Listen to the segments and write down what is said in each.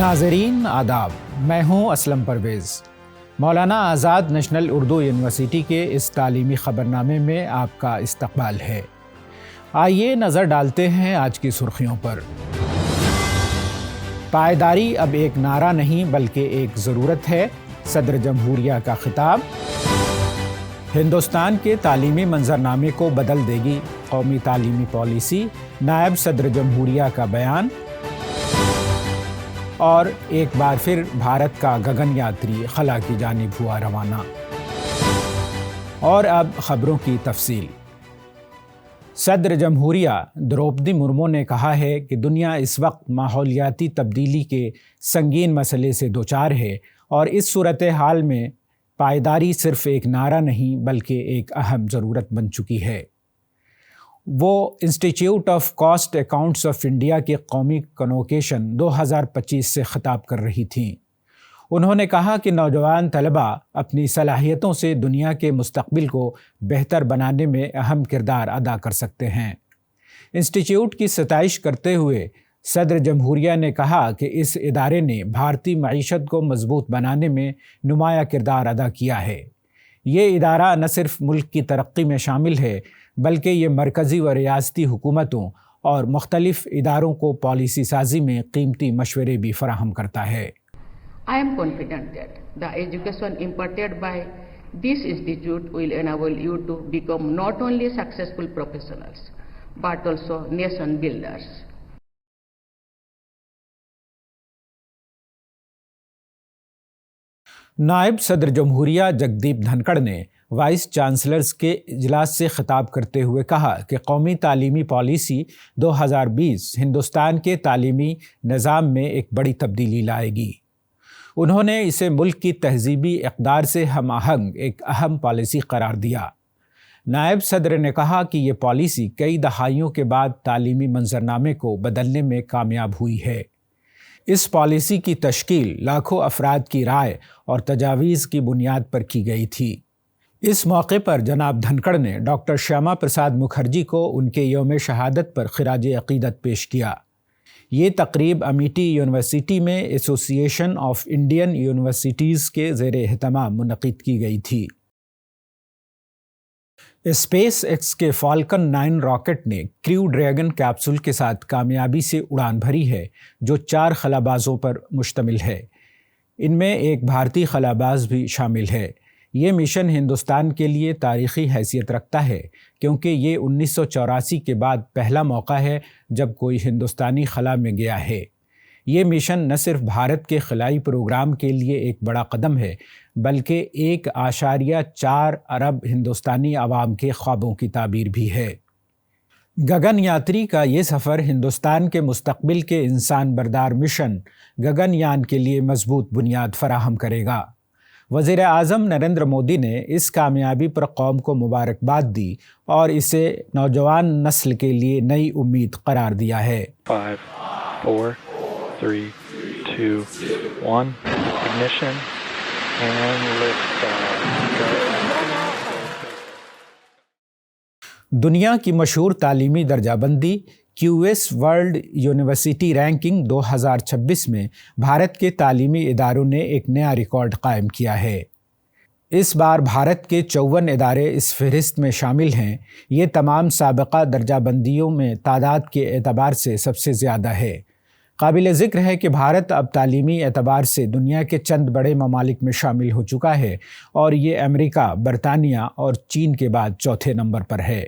ناظرین آداب، میں ہوں اسلم پرویز۔ مولانا آزاد نیشنل اردو یونیورسٹی کے اس تعلیمی خبرنامے میں آپ کا استقبال ہے۔ آئیے نظر ڈالتے ہیں آج کی سرخیوں پر۔ پائیداری اب ایک نعرہ نہیں بلکہ ایک ضرورت ہے، صدر جمہوریہ کا خطاب۔ ہندوستان کے تعلیمی منظرنامے کو بدل دے گی قومی تعلیمی پالیسی، نائب صدر جمہوریہ کا بیان۔ اور ایک بار پھر بھارت کا گگن یاتری خلا کی جانب ہوا روانہ۔ اور اب خبروں کی تفصیل۔ صدر جمہوریہ دروپدی مرمو نے کہا ہے کہ دنیا اس وقت ماحولیاتی تبدیلی کے سنگین مسئلے سے دوچار ہے اور اس صورتحال میں پائیداری صرف ایک نعرہ نہیں بلکہ ایک اہم ضرورت بن چکی ہے۔ وہ institute of cost accounts of India کے قومی کنوکیشن 2025 سے خطاب کر رہی تھیں۔ انہوں نے کہا کہ نوجوان طلباء اپنی صلاحیتوں سے دنیا کے مستقبل کو بہتر بنانے میں اہم کردار ادا کر سکتے ہیں۔ انسٹیٹیوٹ کی ستائش کرتے ہوئے صدر جمہوریہ نے کہا کہ اس ادارے نے بھارتی معیشت کو مضبوط بنانے میں نمایاں کردار ادا کیا ہے۔ یہ ادارہ نہ صرف ملک کی ترقی میں شامل ہے بلکہ یہ مرکزی و ریاستی حکومتوں اور مختلف اداروں کو پالیسی سازی میں قیمتی مشورے بھی فراہم کرتا ہے۔ I am confident that the education imparted by this institute will enable you to become not only successful professionals but also nation builders. نائب صدر جمہوریہ جگدیپ دھنکڑ نے وائس چانسلرز کے اجلاس سے خطاب کرتے ہوئے کہا کہ قومی تعلیمی پالیسی 2020 ہندوستان کے تعلیمی نظام میں ایک بڑی تبدیلی لائے گی۔ انہوں نے اسے ملک کی تہذیبی اقدار سے ہم آہنگ ایک اہم پالیسی قرار دیا۔ نائب صدر نے کہا کہ یہ پالیسی کئی دہائیوں کے بعد تعلیمی منظرنامے کو بدلنے میں کامیاب ہوئی ہے۔ اس پالیسی کی تشکیل لاکھوں افراد کی رائے اور تجاویز کی بنیاد پر کی گئی تھی۔ اس موقع پر جناب دھنکڑ نے ڈاکٹر شیاما پرساد مکھرجی کو ان کے یوم شہادت پر خراج عقیدت پیش کیا۔ یہ تقریب امیٹھی یونیورسٹی میں ایسوسی ایشن آف انڈین یونیورسٹیز کے زیر اہتمام منعقد کی گئی تھی۔ اسپیس ایکس کے فالکن 9 راکٹ نے کریو ڈریگن کیپسول کے ساتھ کامیابی سے اڑان بھری ہے جو 4 خلابازوں پر مشتمل ہے۔ ان میں ایک بھارتی خلاباز بھی شامل ہے۔ یہ مشن ہندوستان کے لیے تاریخی حیثیت رکھتا ہے کیونکہ یہ 1984 کے بعد پہلا موقع ہے جب کوئی ہندوستانی خلا میں گیا ہے۔ یہ مشن نہ صرف بھارت کے خلائی پروگرام کے لیے ایک بڑا قدم ہے بلکہ 1.4 ارب ہندوستانی عوام کے خوابوں کی تعبیر بھی ہے۔ گگن یاتری کا یہ سفر ہندوستان کے مستقبل کے انسان بردار مشن گگن یان کے لیے مضبوط بنیاد فراہم کرے گا۔ وزیر اعظم نریندر مودی نے اس کامیابی پر قوم کو مبارکباد دی اور اسے نوجوان نسل کے لیے نئی امید قرار دیا ہے۔ 5 4 3 2 1 ignition and lift off. دنیا کی مشہور تعلیمی درجہ بندی QS ورلڈ یونیورسٹی رینکنگ 2026 میں بھارت کے تعلیمی اداروں نے ایک نیا ریکارڈ قائم کیا ہے۔ اس بار بھارت کے 54 ادارے اس فہرست میں شامل ہیں۔ یہ تمام سابقہ درجہ بندیوں میں تعداد کے اعتبار سے سب سے زیادہ ہے۔ قابل ذکر ہے کہ بھارت اب تعلیمی اعتبار سے دنیا کے چند بڑے ممالک میں شامل ہو چکا ہے اور یہ امریکہ، برطانیہ اور چین کے بعد چوتھے نمبر پر ہے۔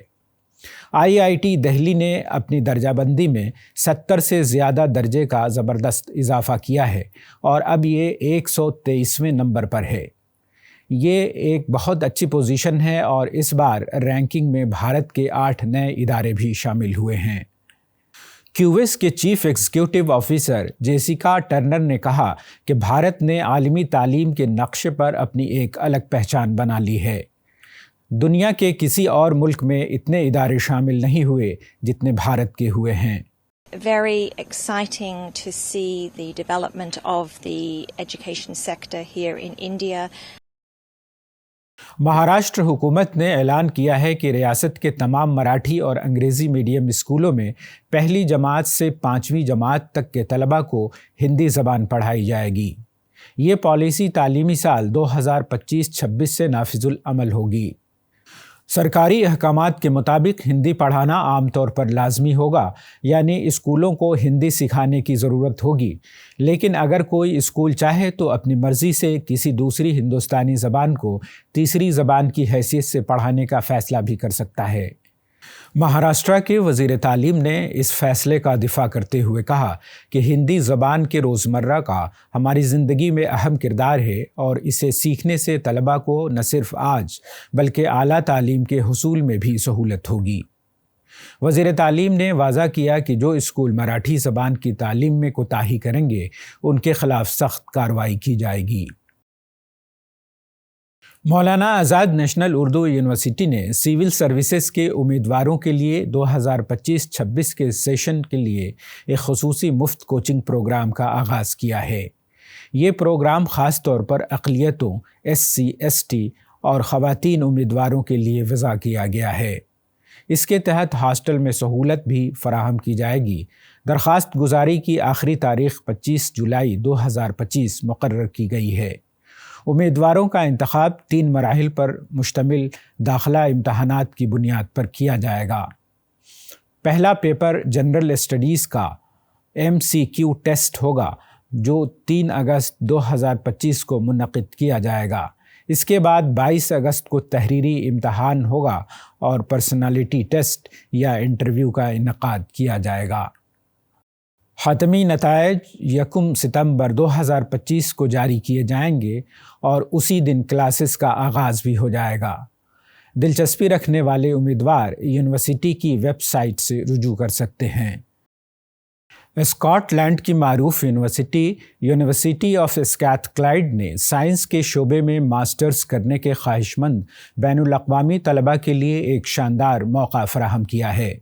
IIT دہلی نے اپنی درجہ بندی میں 70 سے زیادہ درجے کا زبردست اضافہ کیا ہے اور اب یہ 123ویں نمبر پر ہے۔ یہ ایک بہت اچھی پوزیشن ہے اور اس بار رینکنگ میں بھارت کے 8 نئے ادارے بھی شامل ہوئے ہیں۔ QS کے چیف ایگزیکٹو آفیسر جیسیکا ٹرنر نے کہا کہ بھارت نے عالمی تعلیم کے نقشے پر اپنی ایک الگ پہچان بنا لی ہے۔ دنیا کے کسی اور ملک میں اتنے ادارے شامل نہیں ہوئے جتنے بھارت کے ہوئے ہیں۔ Very exciting to see the development of the education sector here in India. Maharashtra حکومت نے اعلان کیا ہے کہ ریاست کے تمام مراٹھی اور انگریزی میڈیم اسکولوں میں پہلی جماعت سے 5ویں جماعت تک کے طلباء کو ہندی زبان پڑھائی جائے گی۔ یہ پالیسی تعلیمی سال 2025-26 سے نافذ العمل ہوگی۔ سرکاری احکامات کے مطابق ہندی پڑھانا عام طور پر لازمی ہوگا، یعنی اسکولوں کو ہندی سکھانے کی ضرورت ہوگی، لیکن اگر کوئی اسکول چاہے تو اپنی مرضی سے کسی دوسری ہندوستانی زبان کو تیسری زبان کی حیثیت سے پڑھانے کا فیصلہ بھی کر سکتا ہے۔ مہاراشٹر کے وزیر تعلیم نے اس فیصلے کا دفاع کرتے ہوئے کہا کہ ہندی زبان کے روزمرہ کا ہماری زندگی میں اہم کردار ہے اور اسے سیکھنے سے طلباء کو نہ صرف آج بلکہ اعلیٰ تعلیم کے حصول میں بھی سہولت ہوگی۔ وزیر تعلیم نے واضح کیا کہ جو اسکول مراٹھی زبان کی تعلیم میں کوتاہی کریں گے ان کے خلاف سخت کارروائی کی جائے گی۔ مولانا آزاد نیشنل اردو یونیورسٹی نے سول سروسز کے امیدواروں کے لیے 2025-26 کے سیشن کے لیے ایک خصوصی مفت کوچنگ پروگرام کا آغاز کیا ہے۔ یہ پروگرام خاص طور پر اقلیتوں، SC، ST اور خواتین امیدواروں کے لیے وضع کیا گیا ہے۔ اس کے تحت ہاسٹل میں سہولت بھی فراہم کی جائے گی۔ درخواست گزاری کی آخری تاریخ 25 جولائی 2025 مقرر کی گئی ہے۔ امیدواروں کا انتخاب 3 مراحل پر مشتمل داخلہ امتحانات کی بنیاد پر کیا جائے گا۔ پہلا پیپر جنرل اسٹڈیز کا MCQ ٹیسٹ ہوگا جو 3 اگست 2025 کو منعقد کیا جائے گا۔ اس کے بعد 22 اگست کو تحریری امتحان ہوگا اور پرسنالٹی ٹیسٹ یا انٹرویو کا انعقاد کیا جائے گا۔ حتمی نتائج 1 ستمبر 2025 کو جاری کیے جائیں گے اور اسی دن کلاسز کا آغاز بھی ہو جائے گا۔ دلچسپی رکھنے والے امیدوار یونیورسٹی کی ویب سائٹ سے رجوع کر سکتے ہیں۔ اسکاٹ لینڈ کی معروف یونیورسٹی آف اسکاتلینڈ نے سائنس کے شعبے میں ماسٹرز کرنے کے خواہش مند بین الاقوامی طلباء کے لیے ایک شاندار موقع فراہم کیا ہے۔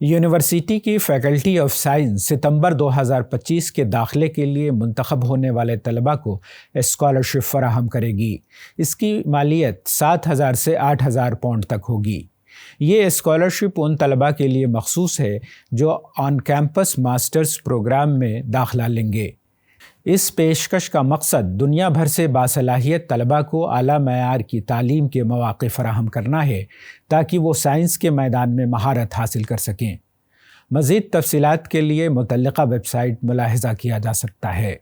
یونیورسٹی کی فیکلٹی آف سائنس ستمبر 2025 کے داخلے کے لیے منتخب ہونے والے طلباء کو اسکالرشپ فراہم کرے گی۔ اس کی مالیت 7,000 سے 8,000 پاؤنڈ تک ہوگی۔ یہ اسکالرشپ ان طلباء کے لیے مخصوص ہے جو آن کیمپس ماسٹرز پروگرام میں داخلہ لیں گے۔ اس پیشکش کا مقصد دنیا بھر سے باصلاحیت طلباء کو اعلیٰ معیار کی تعلیم کے مواقع فراہم کرنا ہے تاکہ وہ سائنس کے میدان میں مہارت حاصل کر سکیں۔ مزید تفصیلات کے لیے متعلقہ ویب سائٹ ملاحظہ کیا جا سکتا ہے۔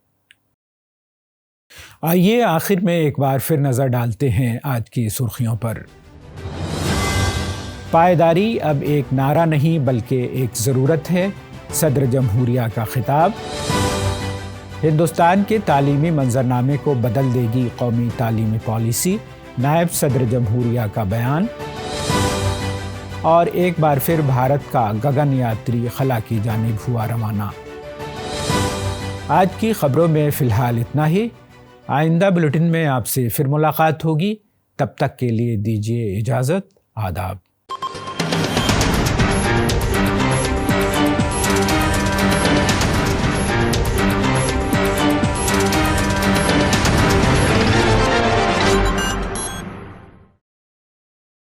آئیے آخر میں ایک بار پھر نظر ڈالتے ہیں آج کی سرخیوں پر۔ پائیداری اب ایک نعرہ نہیں بلکہ ایک ضرورت ہے، صدر جمہوریہ کا خطاب۔ ہندوستان کے تعلیمی منظرنامے کو بدل دے گی قومی تعلیمی پالیسی، نائب صدر جمہوریہ کا بیان۔ اور ایک بار پھر بھارت کا گگن یاتری خلا کی جانب ہوا روانہ۔ آج کی خبروں میں فی الحال اتنا ہی۔ آئندہ بلیٹن میں آپ سے پھر ملاقات ہوگی، تب تک کے لیے دیجیے اجازت۔ آداب۔